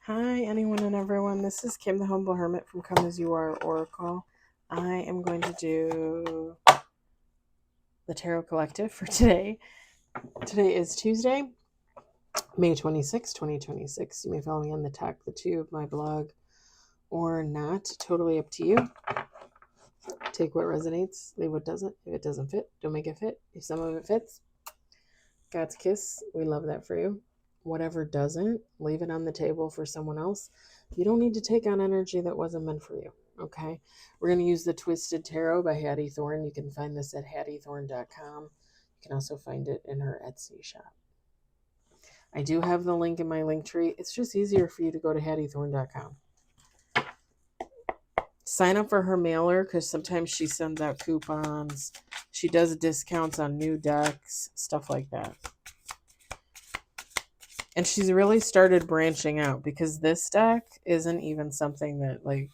Hi, anyone and everyone. This is Kim, the Humble Hermit from Come As You Are Oracle. I am going to do the Tarot Collective for today. Today is Tuesday, May 26, 2026. You may follow me on the Talk the Tube, my blog, or not. Totally up to you. Take what resonates, leave what doesn't. If it doesn't fit, don't make it fit. If some of it fits, God's kiss. We love that for you. Whatever doesn't, leave it on the table for someone else. You don't need to take on energy that wasn't meant for you. Okay, we're going to use the Twisted Tarot by Hattie Thorne. You can find this at hattiethorne.com. You can also find it in her Etsy shop. I do have the link in my link tree. It's just easier for you to go to hattiethorne.com. Sign up for her mailer because sometimes she sends out coupons. She does discounts on new decks, stuff like that. And she's really started branching out because this deck isn't even something that, like,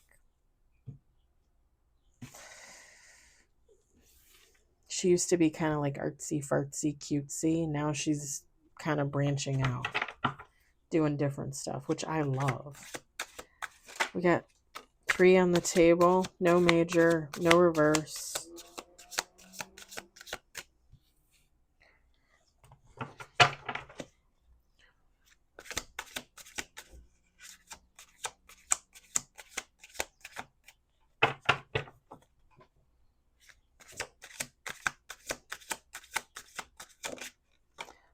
she used to be kind of like artsy, fartsy, cutesy. Now she's kind of branching out, doing different stuff, which I love. We got 3 on the table, no major, no reverse.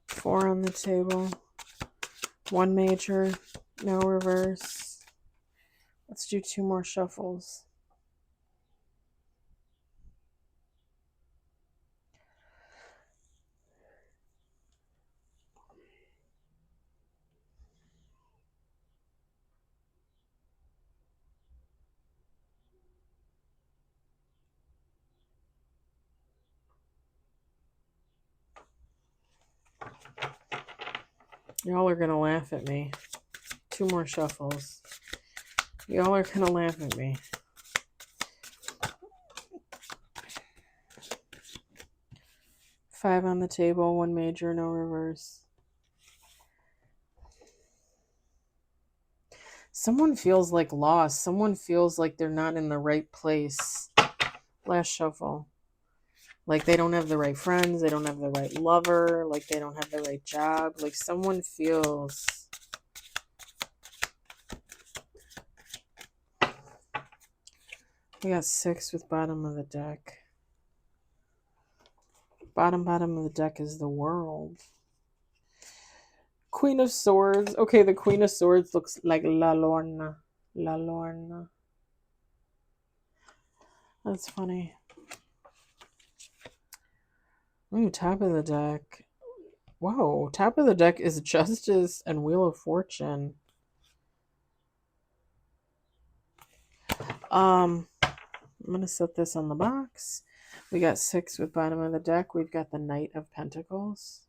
Four on the table, 1 major, no reverse. Let's do 2 more shuffles. Y'all are going to laugh at me. 2 more shuffles. Y'all are going to laugh at me. Five on the table, 1 major, no reverse. Someone feels like lost. Someone feels like they're not in the right place. Last shuffle. Like they don't have the right friends. They don't have the right lover. Like they don't have the right job. Like someone feels... We got 6 with bottom of the deck. Bottom of the deck is the World. Queen of Swords. Okay, the Queen of Swords looks like La Lorna. La Lorna. That's funny. Ooh, top of the deck. Whoa, top of the deck is Justice and Wheel of Fortune. I'm going to set this on the box. We got 6 with bottom of the deck. We've got the Knight of Pentacles.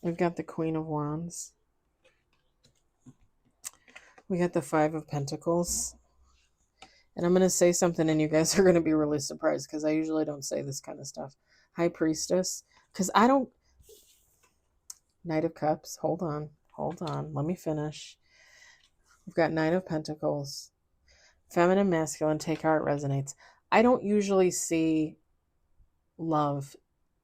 We've got the Queen of Wands. We got the 5 of Pentacles. And I'm going to say something and you guys are going to be really surprised because I usually don't say this kind of stuff. High Priestess. Because I don't... Knight of Cups. Hold on. Let me finish. We've got 9 of Pentacles. Feminine, masculine, take how it resonates. I don't usually see love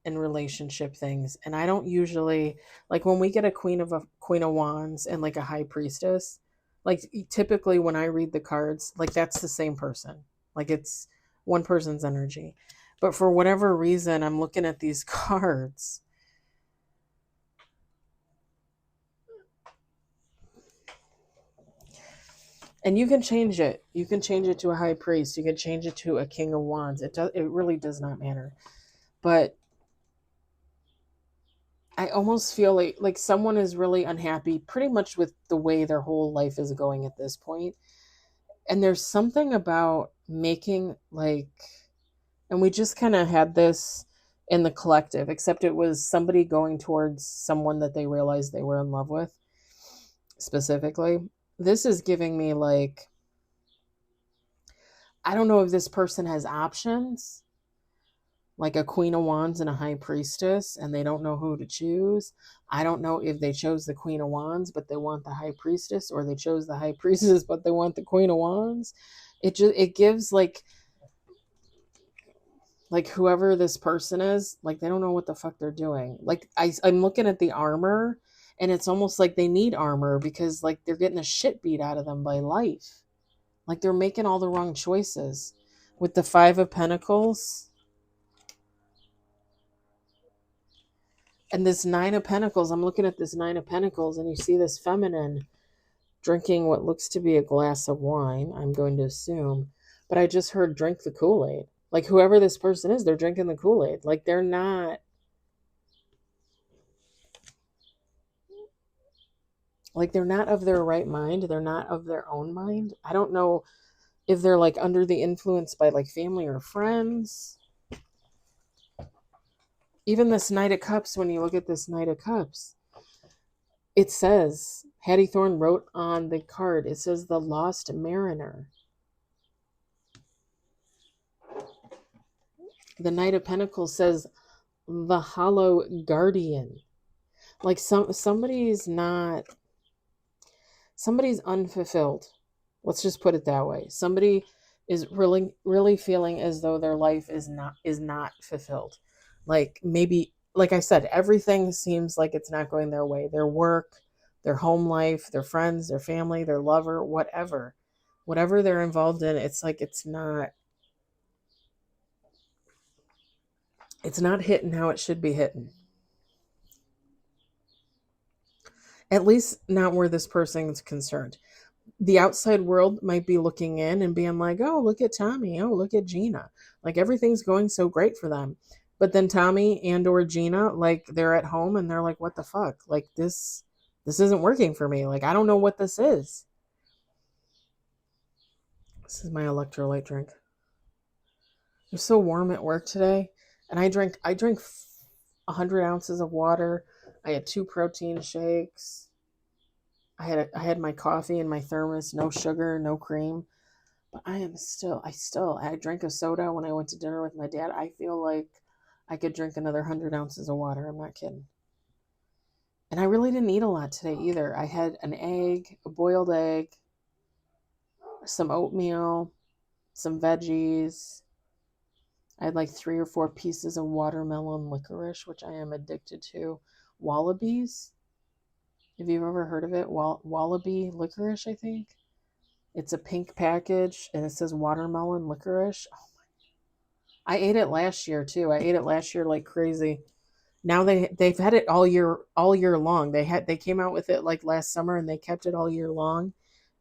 and relationship things. And I don't usually... Like when we get a Queen of Wands and like a High Priestess... Like typically when I read the cards, like that's the same person. Like it's one person's energy. But for whatever reason, I'm looking at these cards. And you can change it. You can change it to a High Priest. You can change it to a King of Wands. It really does not matter. But I almost feel like someone is really unhappy pretty much with the way their whole life is going at this point. And there's something about making like, and we just kind of had this in the collective, except it was somebody going towards someone that they realized they were in love with specifically. This is giving me like, I don't know if this person has options, like a Queen of Wands and a High Priestess, and they don't know who to choose. I don't know if they chose the Queen of Wands, but they want the High Priestess, or they chose the High Priestess, but they want the Queen of Wands. It gives like whoever this person is, like they don't know what the fuck they're doing. Like I'm looking at the armor, and it's almost like they need armor because like they're getting the shit beat out of them by life. Like they're making all the wrong choices. With the Five of Pentacles and this Nine of Pentacles, I'm looking at this Nine of Pentacles, and you see this feminine drinking what looks to be a glass of wine, I'm going to assume. But I just heard drink the Kool-Aid. Like whoever this person is, they're drinking the Kool-Aid. Like they're not of their right mind. They're not of their own mind. I don't know if they're like under the influence by like family or friends. Even this Knight of Cups, when you look at this Knight of Cups, it says, Hattie Thorne wrote on the card, it says the Lost Mariner. The Knight of Pentacles says the Hollow Guardian. Like somebody's unfulfilled. Let's just put it that way. Somebody is really, really feeling as though their life is not fulfilled. Like maybe, like I said, everything seems like it's not going their way. Their work, their home life, their friends, their family, their lover, whatever they're involved in, it's like it's not hitting how it should be hitting. At least not where this person is concerned. The outside world might be looking in and being like, oh, look at Tommy. Oh, look at Gina. Like everything's going so great for them. But then Tommy and or Gina, like they're at home and they're like, what the fuck? Like this isn't working for me. Like, I don't know what this is. This is my electrolyte drink. It was so warm at work today. And I drank 100 ounces of water. I had 2 protein shakes. I had my coffee in my thermos, no sugar, no cream. But I drank a soda when I went to dinner with my dad. I feel like I could drink another 100 ounces of water. I'm not kidding. And I really didn't eat a lot today either. I had an egg, a boiled egg, some oatmeal, some veggies. I had like 3 or 4 pieces of watermelon licorice, which I am addicted to. Wallabies. If you've ever heard of it, Wallaby licorice, I think. It's a pink package, and it says watermelon licorice. Oh my! I ate it last year too. I ate it last year like crazy. Now they've had it all year long. They came out with it like last summer, and they kept it all year long.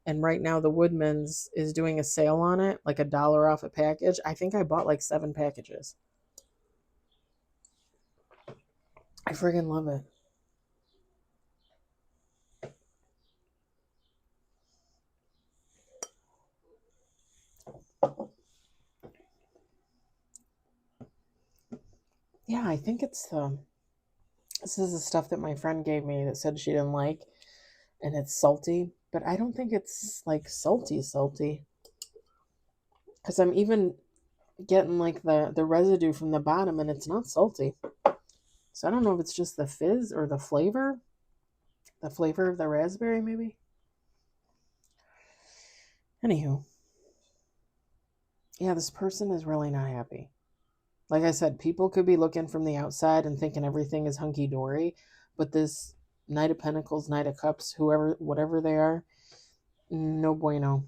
And right now, the Woodman's is doing a sale on it, like $1 off a package. I think I bought like 7 packages. I friggin' love it. Yeah, I think it's this is the stuff that my friend gave me that said she didn't like, and it's salty, but I don't think it's like salty, because I'm even getting like the residue from the bottom, and it's not salty. So I don't know if it's just the fizz or the flavor of the raspberry, maybe. Anywho, yeah, this person is really not happy. Like I said, people could be looking from the outside and thinking everything is hunky-dory, but this Knight of Pentacles, Knight of Cups, whatever they are, no bueno.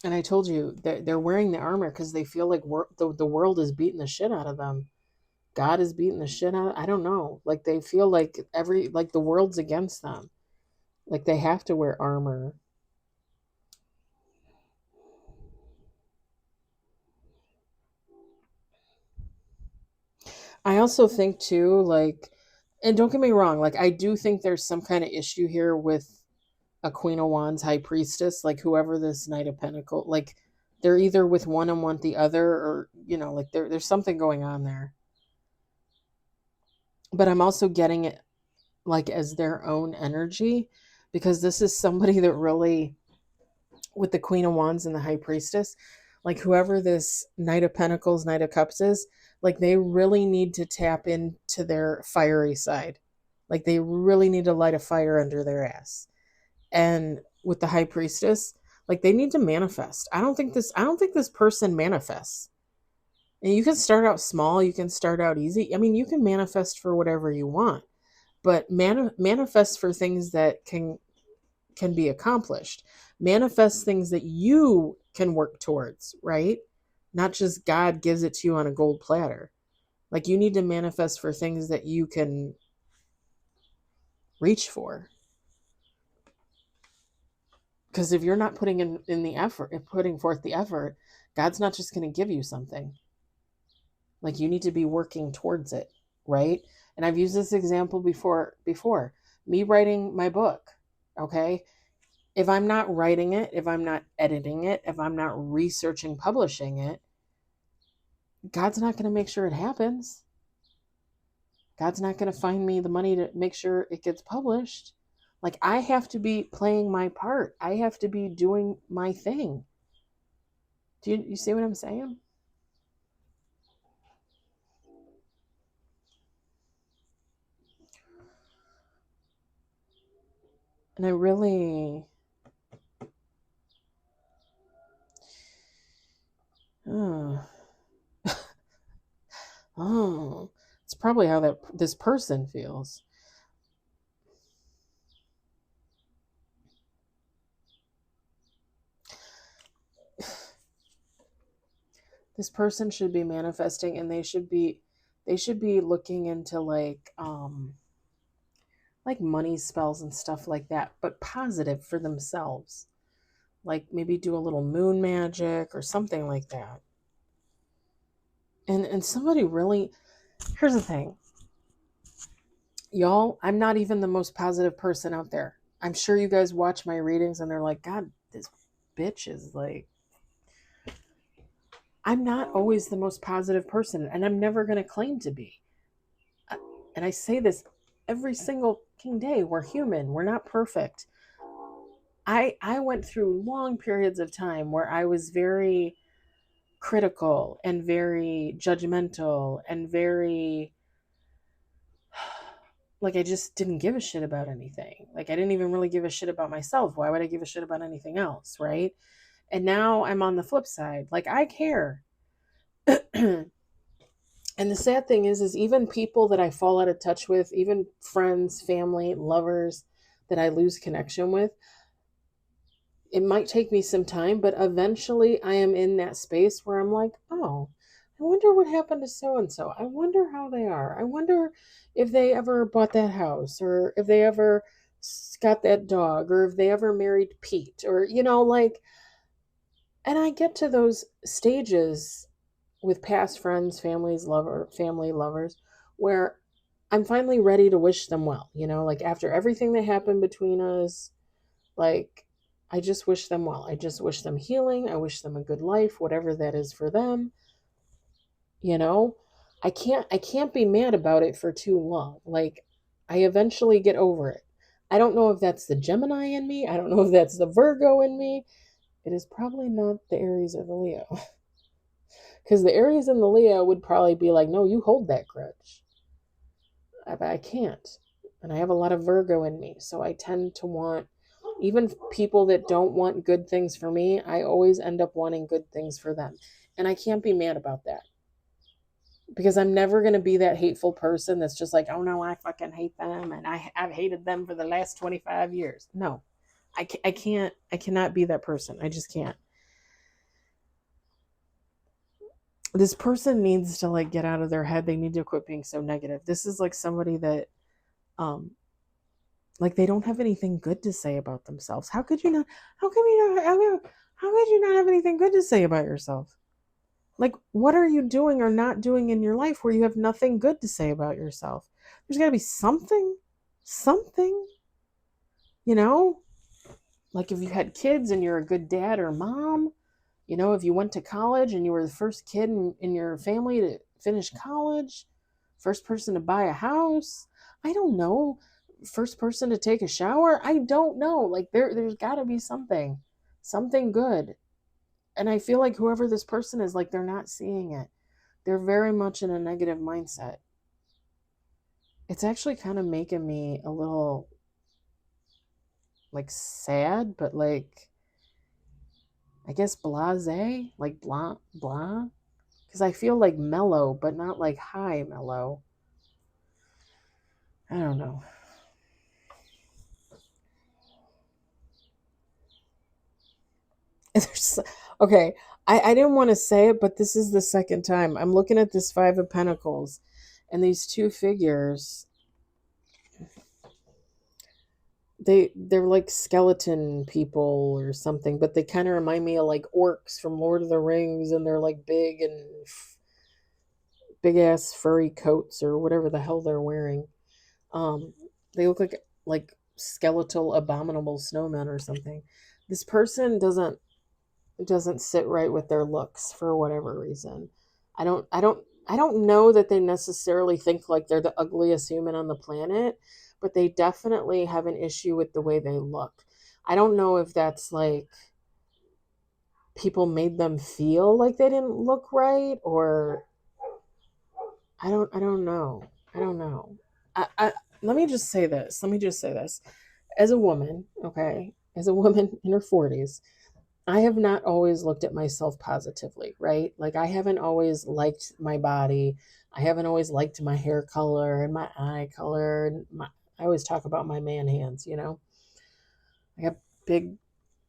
And I told you, they're wearing the armor because they feel like the world is beating the shit out of them. God is beating the shit out. I don't know. Like they feel like the world's against them. Like they have to wear armor. I also think too, like, and don't get me wrong, like I do think there's some kind of issue here with a Queen of Wands, High Priestess, like whoever this Knight of Pentacles, like they're either with one and want the other, or like there's something going on there. But I'm also getting it like as their own energy, because this is somebody that really, with the Queen of Wands and the High Priestess, Like whoever this Knight of Pentacles, Knight of Cups is, like they really need to tap into their fiery side. Like they really need to light a fire under their ass. And with the High Priestess, like they need to manifest. I don't think this person manifests. And you can start out small, you can start out easy. I mean, you can manifest for whatever you want, but manifest for things that can be accomplished. Manifest things that you can work towards, right? Not just God gives it to you on a gold platter. Like you need to manifest for things that you can reach for. Because if you're not putting in the effort, putting forth the effort, God's not just going to give you something. Like you need to be working towards it, right? And I've used this example before. Me writing my book, okay? If I'm not writing it, if I'm not editing it, if I'm not researching publishing it, God's not going to make sure it happens. God's not going to find me the money to make sure it gets published. Like I have to be playing my part. I have to be doing my thing. Do you see what I'm saying? And I really oh, oh, it's probably how this person feels. This person should be manifesting, and they should be looking into like money spells and stuff like that, but positive for themselves. Like maybe do a little moon magic or something like that. And somebody really, here's the thing. Y'all, I'm not even the most positive person out there. I'm sure you guys watch my readings and they're like, God, this bitch is like, I'm not always the most positive person, and I'm never going to claim to be. And I say this every single day. We're human. We're not perfect. I went through long periods of time where I was very critical and very judgmental and very like I just didn't give a shit about anything. Like I didn't even really give a shit about myself. Why would I give a shit about anything else, right? And now I'm on the flip side. Like I care. And the sad thing is even people that I fall out of touch with, even friends, family, lovers that I lose connection with, it might take me some time, but eventually I am in that space where I'm like, oh, I wonder what happened to so and so. I wonder how they are. I wonder if they ever bought that house, or if they ever got that dog, or if they ever married Pete, or, like, and I get to those stages with past friends, family lovers, where I'm finally ready to wish them well, like after everything that happened between us, like I just wish them well. I just wish them healing. I wish them a good life, whatever that is for them. You know, I can't be mad about it for too long. Like I eventually get over it. I don't know if that's the Gemini in me. I don't know if that's the Virgo in me. It is probably not the Aries or the Leo. Because the Aries and the Leo would probably be like, no, you hold that grudge. I can't. And I have a lot of Virgo in me. So I tend to want, even people that don't want good things for me, I always end up wanting good things for them. And I can't be mad about that. Because I'm never going to be that hateful person that's just like, oh no, I fucking hate them. And I've hated them for the last 25 years. No, I cannot be that person. I just can't. This person needs to like get out of their head. They need to quit being so negative. This is like somebody that like they don't have anything good to say about themselves. How could you not how could you not have anything good to say about yourself? Like what are you doing or not doing in your life where you have nothing good to say about yourself? There's got to be something, you know? Like if you had kids and you're a good dad or mom, if you went to college and you were the first kid in your family to finish college, first person to buy a house, I don't know, first person to take a shower, I don't know. Like there's got to be something good. And I feel like whoever this person is, like, they're not seeing it. They're very much in a negative mindset. It's actually kind of making me a little, like, sad, but, like, I guess blasé, like blah, blah. Because I feel like mellow, but not like high mellow. I don't know. Okay, I didn't want to say it, but this is the second time. I'm looking at this Five of Pentacles, and these two figures, they're like skeleton people or something, but they kind of remind me of like orcs from Lord of the Rings, and they're like big and big ass furry coats or whatever the hell they're wearing. They look like skeletal abominable snowmen or something. This person doesn't sit right with their looks for whatever reason. I don't know that they necessarily think like they're the ugliest human on the planet, but they definitely have an issue with the way they look. I don't know if that's like people made them feel like they didn't look right, or I don't know. I don't know. I let me just say this. Let me just say this. As a woman, okay, as a woman in her 40s, I have not always looked at myself positively, right? Like, I haven't always liked my body. I haven't always liked my hair color and my eye color. And I always talk about my man hands, you know? I got big,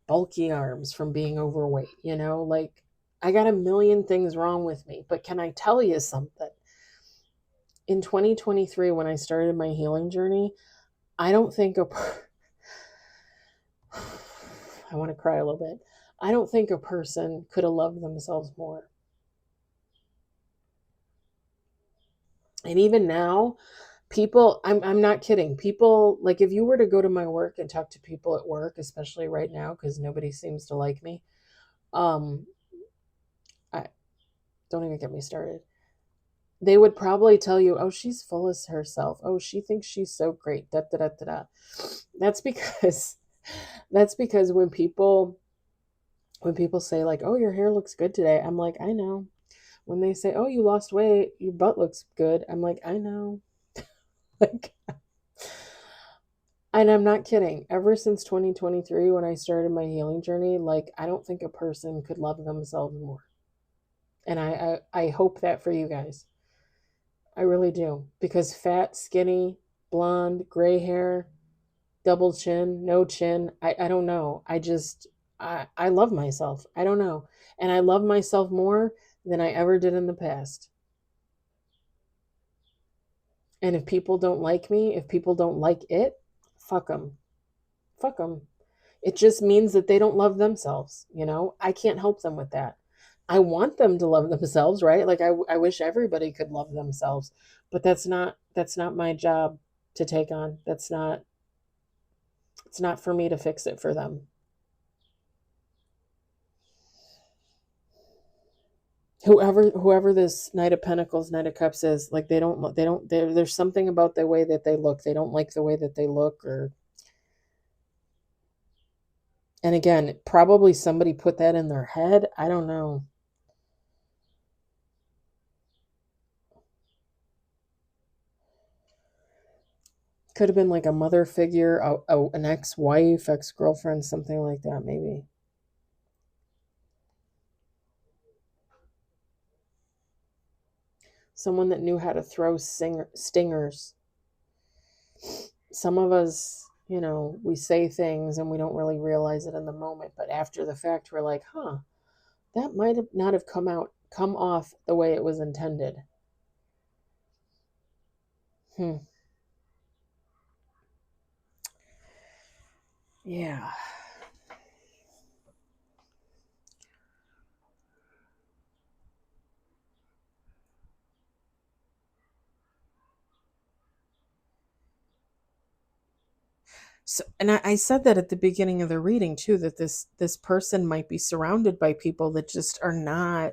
bulky arms from being overweight, you know? Like, I got a million things wrong with me. But can I tell you something? In 2023, when I started my healing journey, I don't think I want to cry a little bit. I don't think a person could have loved themselves more. And even now, people, I'm not kidding. People, like, if you were to go to my work and talk to people at work, especially right now, because nobody seems to like me, um, I don't even get me started. They would probably tell you, oh, she's full of herself. Oh, she thinks she's so great. Da, da, da, da, da. That's because that's because when people say like, oh, your hair looks good today, I'm like, I know. When they say, oh, you lost weight, your butt looks good, I'm like, I know. Like, and I'm not kidding. Ever since 2023, when I started my healing journey, like, I don't think a person could love themselves more. And I hope that for you guys. I really do. Because fat, skinny, blonde, gray hair, double chin, no chin, I don't know. I love myself. I don't know. And I love myself more than I ever did in the past. And if people don't like me, if people don't like it, fuck them. Fuck them. It just means that they don't love themselves. You know, I can't help them with that. I want them to love themselves, right? Like, I wish everybody could love themselves, but that's not my job to take on. It's not for me to fix it for them. Whoever this Knight of Pentacles, Knight of Cups is, like, there's something about the way that they look. They don't like the way that they look, or, and again, probably somebody put that in their head. I don't know. Could have been like a mother figure, an ex-wife, ex-girlfriend, something like that, maybe. Someone that knew how to throw stingers. Some of us, we say things and we don't really realize it in the moment, but after the fact, we're like, huh, that might have not have come off the way it was intended. Yeah. So, and I said that at the beginning of the reading too, that this person might be surrounded by people that just are not,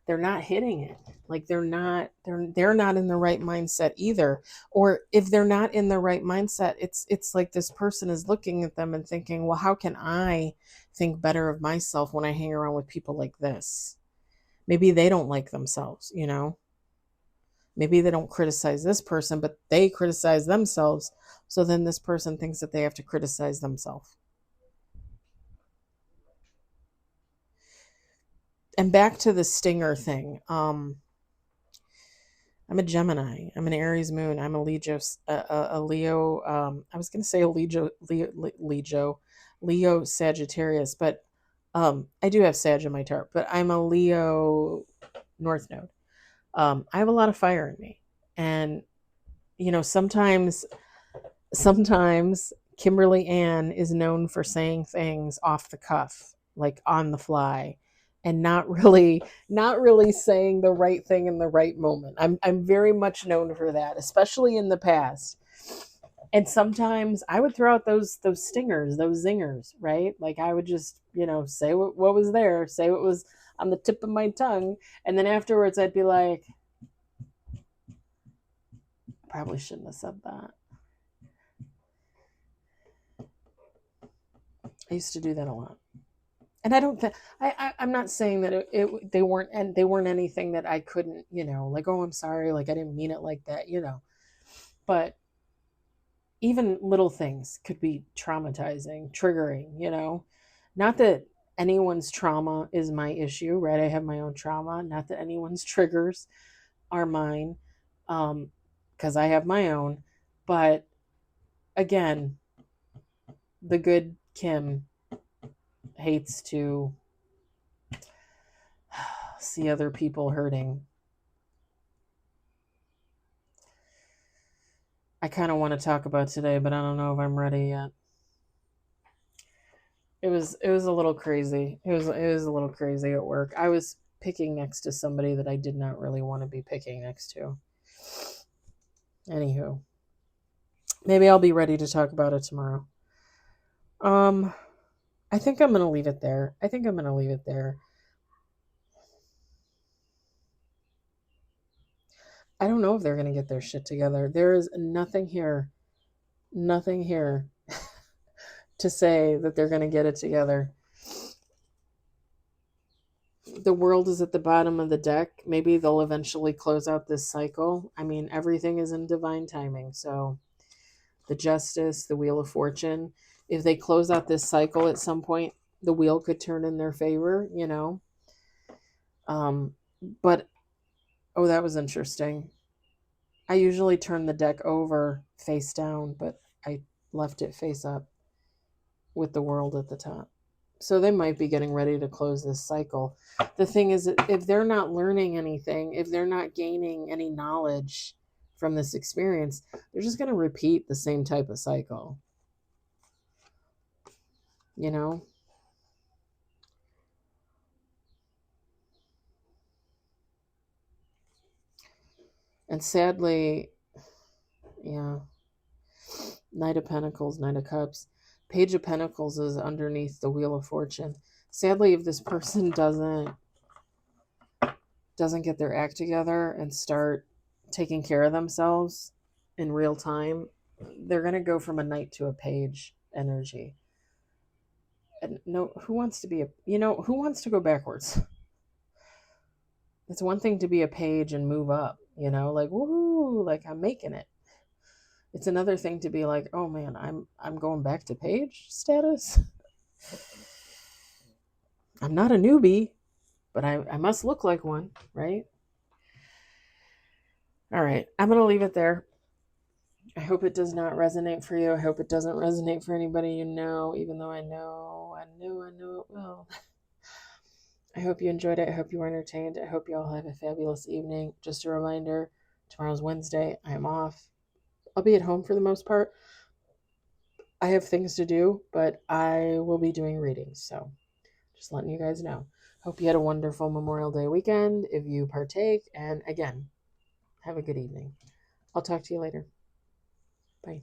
they're not hitting it. Like they're not in the right mindset either. Or if they're not in the right mindset, it's like this person is looking at them and thinking, well, how can I think better of myself when I hang around with people like this? Maybe they don't like themselves, you know? Maybe they don't criticize this person, but they criticize themselves. So then this person thinks that they have to criticize themselves. And back to the stinger thing. I'm a Gemini. I'm an Aries moon. I'm a Leo. I was going to say a Leo Sagittarius, but I do have Sag in my chart. But I'm a Leo North Node. I have a lot of fire in me, and you know, sometimes Kimberly Ann is known for saying things off the cuff, like on the fly, and not really saying the right thing in the right moment. I'm very much known for that, especially in the past. And sometimes I would throw out those stingers, those zingers, right? Like I would just, you know, say what was there, say what was on the tip of my tongue, and then afterwards I'd be like, probably shouldn't have said that. I used to do that a lot. And I don't think I'm not saying that they weren't anything that I couldn't, you know, like, oh, I'm sorry, like I didn't mean it like that, you know. But even little things could be traumatizing, triggering, you know. Not that anyone's trauma is my issue, right? I have my own trauma. Not that anyone's triggers are mine, because I have my own. But again, the good Kim hates to see other people hurting. I kind of want to talk about today, but I don't know if I'm ready yet. It was a little crazy. It was a little crazy at work. I was picking next to somebody that I did not really want to be picking next to. Anywho, maybe I'll be ready to talk about it tomorrow. I think I'm going to leave it there. I don't know if they're going to get their shit together. There is nothing here to say that they're going to get it together. The world is at the bottom of the deck. Maybe they'll eventually close out this cycle. I mean, everything is in divine timing. So the Justice, the Wheel of Fortune, if they close out this cycle at some point, the wheel could turn in their favor, you know. But oh, that was interesting. I usually turn the deck over face down, but I left it face up with the world at the top. So they might be getting ready to close this cycle. The thing is, if they're not learning anything, if they're not gaining any knowledge from this experience, they're just going to repeat the same type of cycle. You know? And sadly, yeah, Knight of Pentacles, Knight of Cups, Page of Pentacles is underneath the Wheel of Fortune. Sadly, if this person doesn't get their act together and start taking care of themselves in real time, they're going to go from a knight to a page energy. And no, who wants to go backwards? It's one thing to be a page and move up, you know, like, woohoo, like I'm making it. It's another thing to be like, oh man, I'm going back to page status. I'm not a newbie, but I must look like one, right? All right, I'm going to leave it there. I hope it does not resonate for you. I hope it doesn't resonate for anybody you know, even though I know it will. I hope you enjoyed it. I hope you were entertained. I hope you all have a fabulous evening. Just a reminder, tomorrow's Wednesday. I am off. I'll be at home for the most part. I have things to do, but I will be doing readings. So just letting you guys know. Hope you had a wonderful Memorial Day weekend if you partake. And again, have a good evening. I'll talk to you later. Bye.